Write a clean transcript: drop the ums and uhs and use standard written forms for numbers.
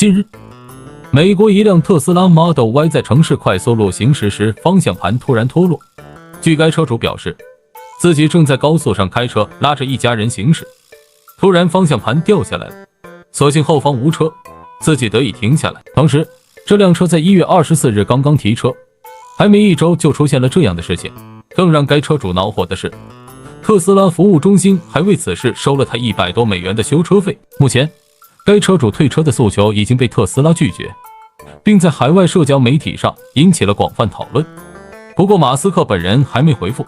近日，美国一辆特斯拉 Model Y 在城市快速路行驶时，方向盘突然脱落。据该车主表示，自己正在高速上开车，拉着一家人行驶，突然方向盘掉下来了，所幸后方无车，自己得以停下来。当时，这辆车在1月24日刚刚提车，还没1周就出现了这样的事情。更让该车主恼火的是，特斯拉服务中心还为此事收了他100多美元的修车费。目前，该车主退车的诉求已经被特斯拉拒绝，并在海外社交媒体上引起了广泛讨论。不过，马斯克本人还没回复。